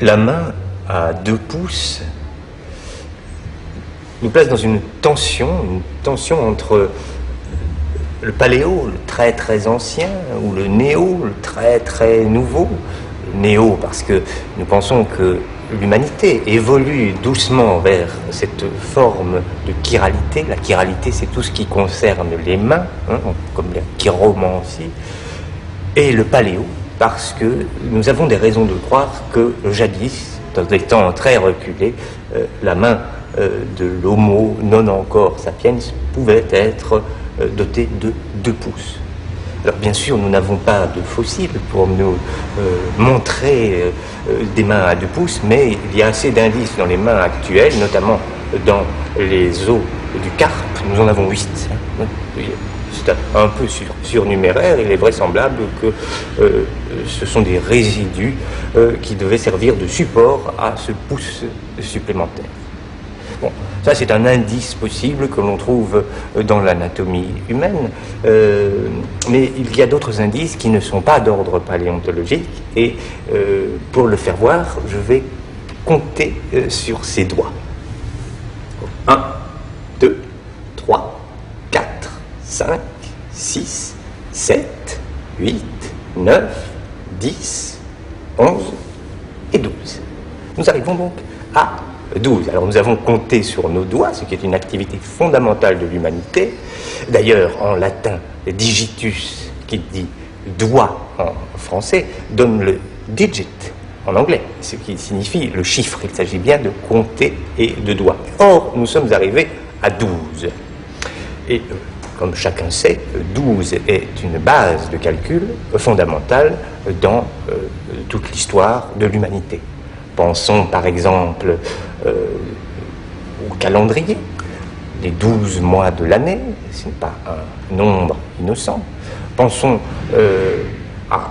la main à 2 pouces nous place dans une tension entre le paléo, le très très ancien, ou le néo, le très très nouveau. Le néo parce que nous pensons que l'humanité évolue doucement vers cette forme de chiralité. La chiralité, c'est tout ce qui concerne les mains, comme la chiromancie. Et le paléo, parce que nous avons des raisons de croire que jadis, dans des temps très reculés, la main de l'homo non encore sapiens pouvait être dotée de 2 pouces. Alors bien sûr, nous n'avons pas de fossiles pour nous montrer des mains à 2 pouces, mais il y a assez d'indices dans les mains actuelles, notamment dans les os du carpe. Nous en avons 8. C'est un peu surnuméraire. Il est vraisemblable que ce sont des résidus qui devaient servir de support à ce pouce supplémentaire. Bon, ça c'est un indice possible que l'on trouve dans l'anatomie humaine, mais il y a d'autres indices qui ne sont pas d'ordre paléontologique, et pour le faire voir, je vais compter sur ces doigts. 1, 2, 3, 4, 5, 6, 7, 8, 9, 10, 11 et 12. Nous arrivons donc à 12. Alors nous avons compté sur nos doigts, ce qui est une activité fondamentale de l'humanité. D'ailleurs, en latin, digitus, qui dit doigt en français, donne le digit en anglais, ce qui signifie le chiffre. Il s'agit bien de compter et de doigts. Or, nous sommes arrivés à 12. Et comme chacun sait, 12 est une base de calcul fondamentale dans toute l'histoire de l'humanité. Pensons par exemple au calendrier, les 12 mois de l'année, ce n'est pas un nombre innocent. Pensons à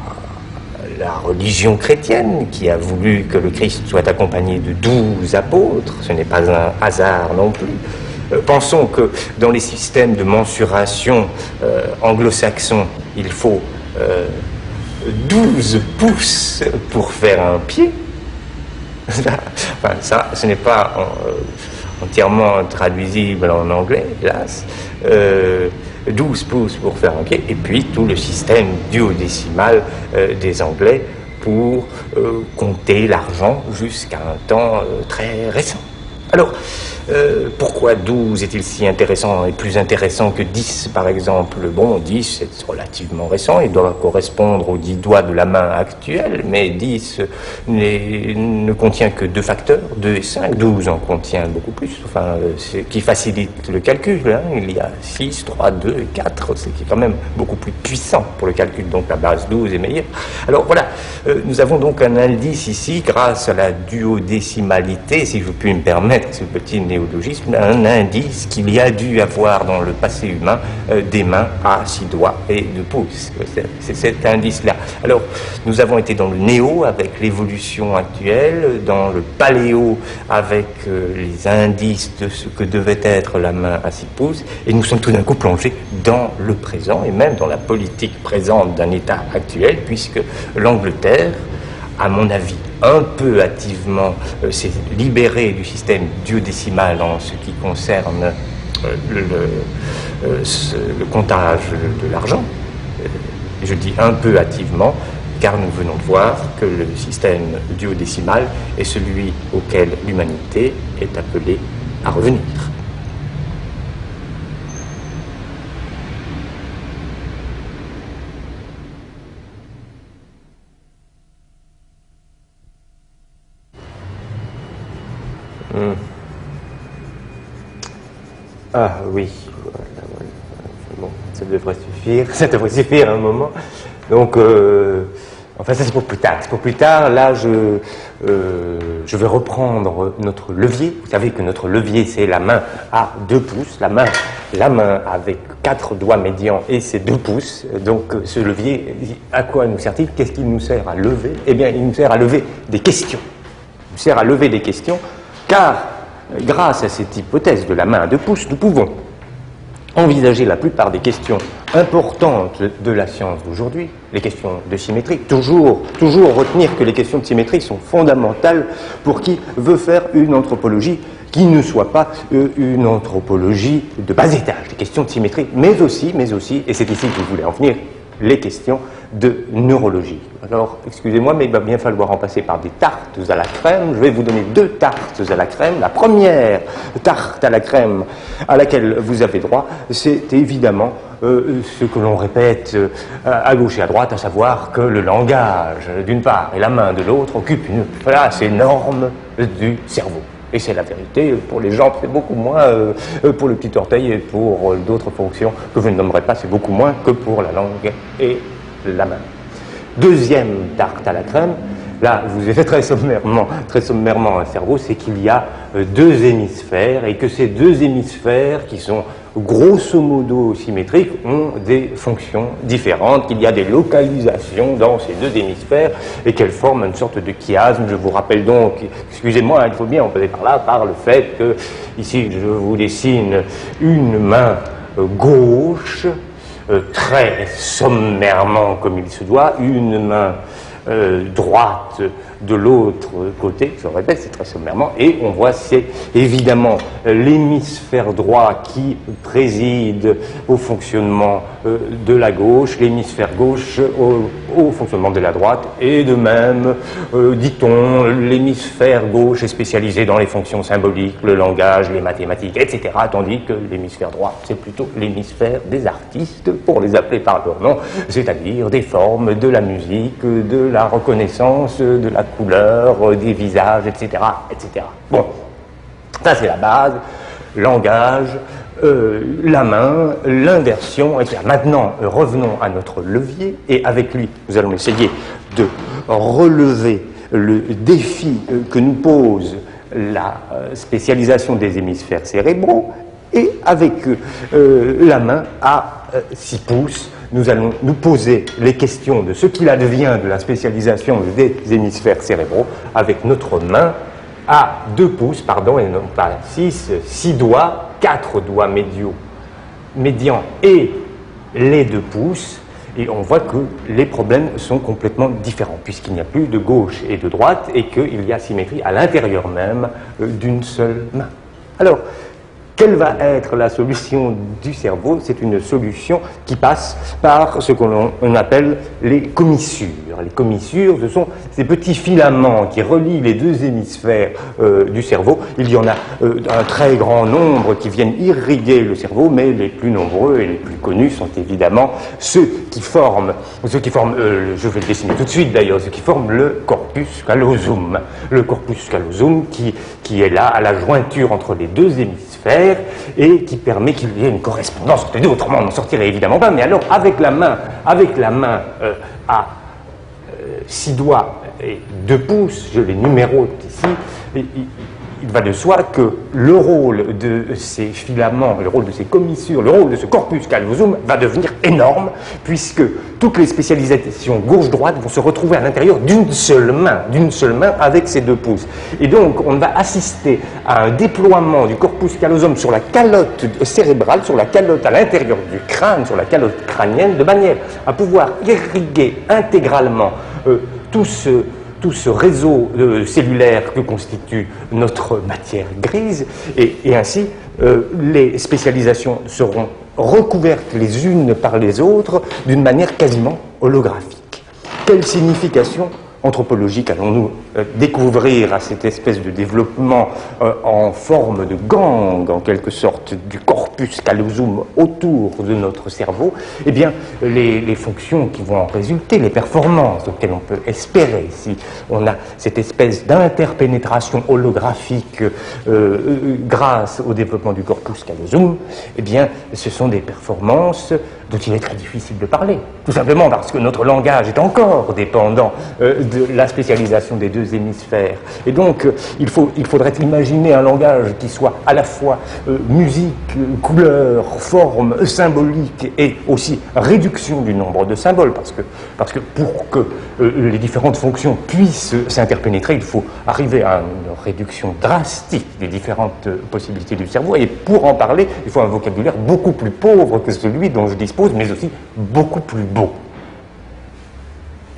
la religion chrétienne qui a voulu que le Christ soit accompagné de 12 apôtres, ce n'est pas un hasard non plus. Pensons que dans les systèmes de mensuration anglo-saxons, il faut 12 pouces pour faire un pied. Enfin, ça, ce n'est pas entièrement traduisible en anglais, hélas. 12 pouces pour faire un pied, et puis tout le système duodécimal des Anglais pour compter l'argent jusqu'à un temps très récent. Alors, pourquoi 12 est-il si intéressant et plus intéressant que 10 par exemple? Bon, 10 c'est relativement récent, il doit correspondre aux 10 doigts de la main actuelle, mais 10 ne contient que 2 facteurs, 2 et 5, 12 en contient beaucoup plus, enfin, ce qui facilite le calcul, hein. Il y a 6, 3, 2 et 4, ce qui est quand même beaucoup plus puissant pour le calcul, donc la base 12 est meilleure. Alors voilà, nous avons donc un indice ici, grâce à la duodécimalité, si je puis me permettre ce petit néologisme, un indice qu'il y a dû avoir dans le passé humain des mains à 6 doigts et 2 pouces. C'est cet indice-là. Alors, nous avons été dans le néo avec l'évolution actuelle, dans le paléo avec les indices de ce que devait être la main à 6 pouces, et nous sommes tout d'un coup plongés dans le présent, et même dans la politique présente d'un État actuel, puisque l'Angleterre, à mon avis, un peu hâtivement s'est libéré du système duodécimal en ce qui concerne le comptage de l'argent. Je dis un peu hâtivement, car nous venons de voir que le système duodécimal est celui auquel l'humanité est appelée à revenir. Ah oui, voilà. Bon, ça devrait suffire un moment. Donc, enfin ça c'est pour plus tard. C'est pour plus tard. Là, je vais reprendre notre levier. Vous savez que notre levier c'est la main à 2 pouces, la main avec 4 doigts médians et ses 2 pouces. Donc ce levier, à quoi nous sert-il? Qu'est-ce qu'il nous sert à lever? Eh bien, il nous sert à lever des questions. Il nous sert à lever des questions, car grâce à cette hypothèse de la main à 2 pouces, nous pouvons envisager la plupart des questions importantes de la science d'aujourd'hui, les questions de symétrie, toujours retenir que les questions de symétrie sont fondamentales pour qui veut faire une anthropologie qui ne soit pas une anthropologie de bas étage, les questions de symétrie, mais aussi, et c'est ici que je voulais en venir, les questions de neurologie. Alors, excusez-moi, mais il va bien falloir en passer par des tartes à la crème. Je vais vous donner 2 tartes à la crème. La première tarte à la crème à laquelle vous avez droit, c'est évidemment ce que l'on répète à gauche et à droite, à savoir que le langage d'une part et la main de l'autre occupent une place énorme du cerveau. Et c'est la vérité, pour les gens, c'est beaucoup moins, pour le petit orteil et pour d'autres fonctions que je ne nommerai pas, c'est beaucoup moins que pour la langue et la main. Deuxième tarte à la crème, là, je vous ai fait très sommairement un cerveau, c'est qu'il y a 2 hémisphères et que ces 2 hémisphères qui sont grosso modo symétriques ont des fonctions différentes, qu'il y a des localisations dans ces 2 hémisphères et qu'elles forment une sorte de chiasme. Je vous rappelle donc, excusez-moi, il faut bien en passer par là, par le fait que, ici, je vous dessine une main gauche, très sommairement comme il se doit, une main droite de l'autre côté, je répète, c'est très sommairement, et on voit c'est évidemment l'hémisphère droit qui préside au fonctionnement de la gauche, l'hémisphère gauche au fonctionnement de la droite, et de même, dit-on, l'hémisphère gauche est spécialisé dans les fonctions symboliques, le langage, les mathématiques, etc., tandis que l'hémisphère droit, c'est plutôt l'hémisphère des artistes, pour les appeler par leur nom, c'est-à-dire des formes, de la musique, de la reconnaissance, de la couleur, des visages, etc., etc. Bon, ça c'est la base, langage, la main, l'inversion, etc. Maintenant, revenons à notre levier, et avec lui, nous allons essayer de relever le défi que nous pose la spécialisation des hémisphères cérébraux, et avec la main à 6 pouces, nous allons nous poser les questions de ce qu'il advient de la spécialisation des hémisphères cérébraux avec notre main à 2 pouces, pardon, et non pas 6 doigts, 4 doigts médians et les 2 pouces, et on voit que les problèmes sont complètement différents, puisqu'il n'y a plus de gauche et de droite, et qu'il y a symétrie à l'intérieur même d'une seule main. Alors, quelle va être la solution du cerveau? C'est une solution qui passe par ce qu'on appelle les commissures. Les commissures, ce sont ces petits filaments qui relient les 2 hémisphères du cerveau. Il y en a un très grand nombre qui viennent irriguer le cerveau, mais les plus nombreux et les plus connus sont évidemment ceux qui forment, je vais le dessiner tout de suite d'ailleurs, ceux qui forment le corpus callosum. Le corpus callosum qui est là à la jointure entre les 2 hémisphères et qui permet qu'il y ait une correspondance entre les 2, autrement on n'en sortirait évidemment pas, mais alors avec la main à 6 doigts et 2 pouces, je les numérote ici, il va de soi que le rôle de ces filaments, le rôle de ces commissures, le rôle de ce corpus callosum va devenir énorme, puisque toutes les spécialisations gauche-droite vont se retrouver à l'intérieur d'une seule main avec ces 2 pouces. Et donc, on va assister à un déploiement du corpus callosum sur la calotte cérébrale, sur la calotte à l'intérieur du crâne, sur la calotte crânienne, de manière à pouvoir irriguer intégralement tout ce réseau cellulaire que constitue notre matière grise, et ainsi les spécialisations seront recouvertes les unes par les autres d'une manière quasiment holographique. Quelle signification anthropologique allons-nous découvrir à cette espèce de développement en forme de gangue, en quelque sorte, du corpus callosum autour de notre cerveau? Eh bien, les fonctions qui vont en résulter, les performances auxquelles on peut espérer si on a cette espèce d'interpénétration holographique grâce au développement du corpus callosum, eh bien, ce sont des performances dont il est très difficile de parler, tout simplement parce que notre langage est encore dépendant de la spécialisation des deux hémisphères. Et donc, il faudrait imaginer un langage qui soit à la fois musique, couleur, forme, symbolique et aussi réduction du nombre de symboles, parce que pour que les différentes fonctions puissent s'interpénétrer, il faut arriver à une réduction drastique des différentes possibilités du cerveau, et pour en parler, il faut un vocabulaire beaucoup plus pauvre que celui dont je dispose, mais aussi beaucoup plus beau.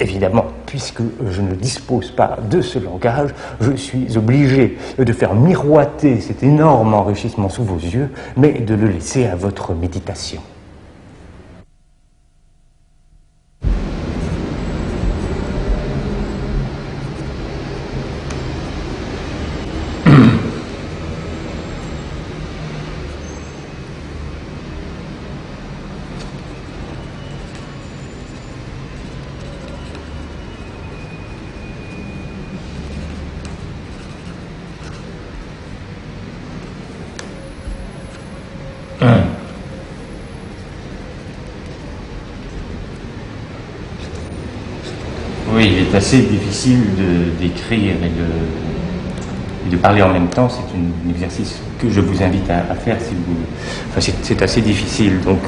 Évidemment, puisque je ne dispose pas de ce langage, je suis obligé de faire miroiter cet énorme enrichissement sous vos yeux, mais de le laisser à votre méditation. Oui, il est assez difficile d'écrire et de parler en même temps. C'est un exercice que je vous invite à faire si vous... Enfin, c'est assez difficile, donc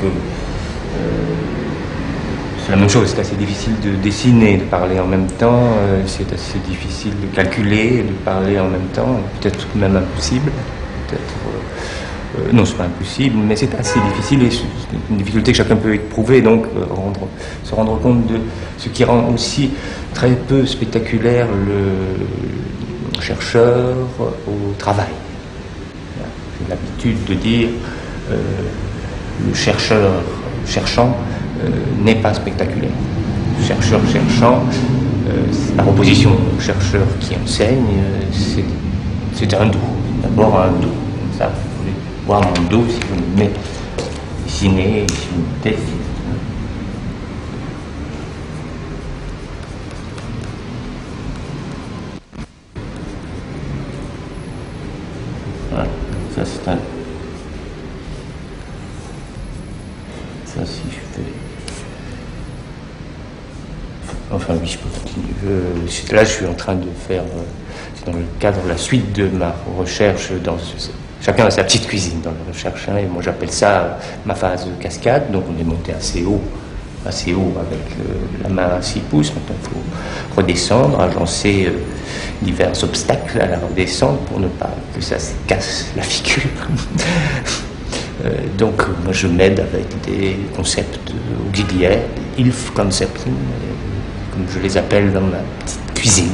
c'est la même chose, c'est assez difficile de dessiner, de parler en même temps, c'est assez difficile de calculer, de parler en même temps, peut-être même impossible, non, c'est pas impossible, mais c'est assez difficile et c'est une difficulté que chacun peut éprouver, donc se rendre compte de ce qui rend aussi très peu spectaculaire le chercheur au travail. J'ai l'habitude de dire le chercheur cherchant n'est pas spectaculaire. Le chercheur cherchant, par opposition au chercheur qui enseigne, c'est un dos, d'abord un dos, comme ça. Voir mon dos si vous me dessinez, si vous me dessinez. Voilà, ça c'est un... Ça si je fais... Enfin oui, je peux continuer. Là je suis en train de faire... c'est dans le cadre de la suite de ma recherche dans... Chacun a sa petite cuisine dans la recherche, hein, et moi j'appelle ça ma phase cascade. Donc on est monté assez haut avec la main à 6 pouces. Maintenant il faut redescendre, agencer divers obstacles à la redescente pour ne pas que ça se casse la figure. Donc moi je m'aide avec des concepts auxiliaires, des Hilf concepts, comme je les appelle dans ma petite cuisine.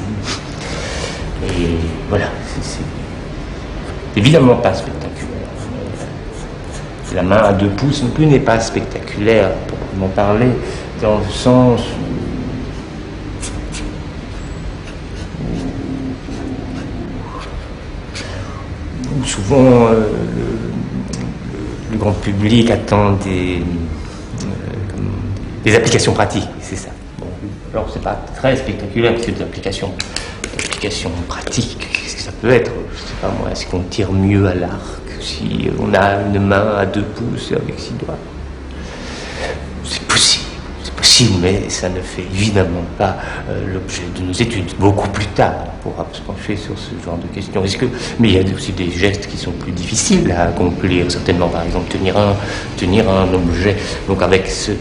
Et voilà, c'est évidemment pas spectaculaire. La main à 2 pouces non plus n'est pas spectaculaire, pour m'en parler, dans le sens où souvent le grand public attend des applications pratiques, c'est ça. Bon, alors c'est pas très spectaculaire, parce que des applications pratiques, qu'est-ce que ça peut être? Je sais pas moi, est-ce qu'on tire mieux à l'arc si on a une main à 2 pouces avec 6 doigts? C'est possible, mais ça ne fait évidemment pas l'objet de nos études. Beaucoup plus tard, on pourra se pencher sur ce genre de questions. Mais il y a aussi des gestes qui sont plus difficiles à accomplir, certainement. Par exemple, tenir un objet. Donc avec ce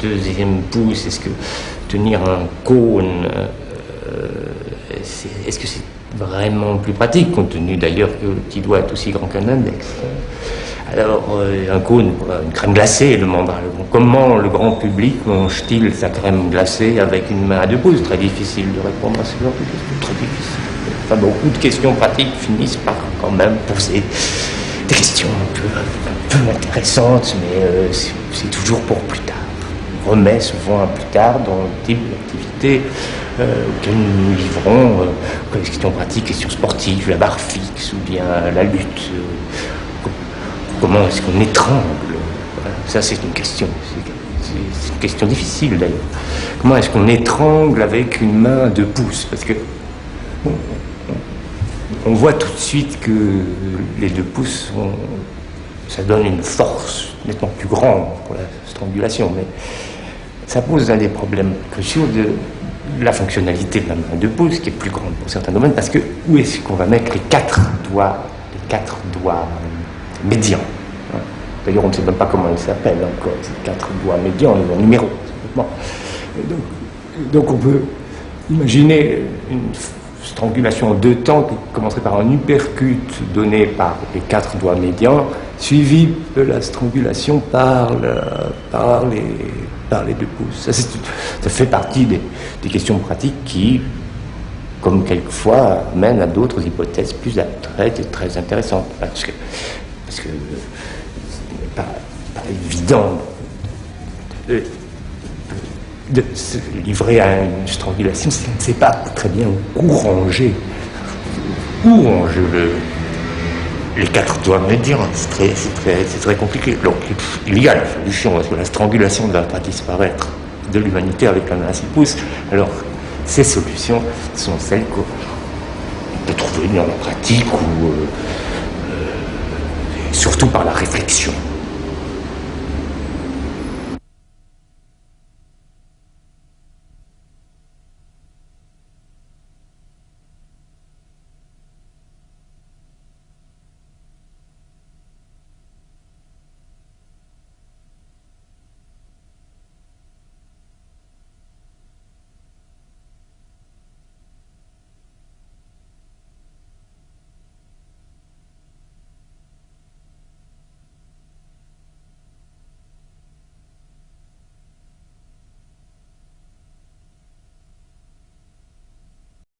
deuxième pouce, est-ce que tenir un cône, est-ce que c'est vraiment plus pratique, compte tenu d'ailleurs que le petit doigt est aussi grand qu'un index? Alors, un cône, une crème glacée, demandera comment le grand public mange-t-il sa crème glacée avec une main à 2 pouces? Très difficile de répondre à ce genre de questions, très difficile. Enfin, beaucoup de questions pratiques finissent par quand même poser des questions un peu intéressantes, mais c'est toujours pour plus tard. On remet souvent à plus tard dans le type d'activité auquel nous nous livrons, les questions pratiques, questions sportives, la barre fixe ou bien la lutte. Comment est-ce qu'on étrangle? Voilà. Ça, c'est une question. C'est une question difficile, d'ailleurs. Comment est-ce qu'on étrangle avec une main à 2 pouces? Parce que on voit tout de suite que les 2 pouces, ça donne une force nettement plus grande pour la strangulation. Mais ça pose un des problèmes cruciaux la fonctionnalité de la main de pouce, qui est plus grande pour certains domaines, parce que où est-ce qu'on va mettre les quatre doigts médians, hein. D'ailleurs, on ne sait même pas comment ils s'appellent encore, ces quatre doigts médians, ils ont un numéro. Donc on peut imaginer une strangulation en deux temps qui commencerait par un uppercut donné par les quatre doigts médians, suivi de la strangulation par les deux pouces. Ça fait partie des questions pratiques qui, comme quelquefois, mènent à d'autres hypothèses plus abstraites et très intéressantes. Parce que ce n'est pas évident de se livrer à une strangulation si on ne sait pas très bien où ranger les quatre doigts médians. C'est très compliqué. Donc il y a la solution, parce que la strangulation ne va pas disparaître de l'humanité avec la main à 6 pouces. Alors ces solutions sont celles qu'on peut trouver dans la pratique ou surtout par la réflexion.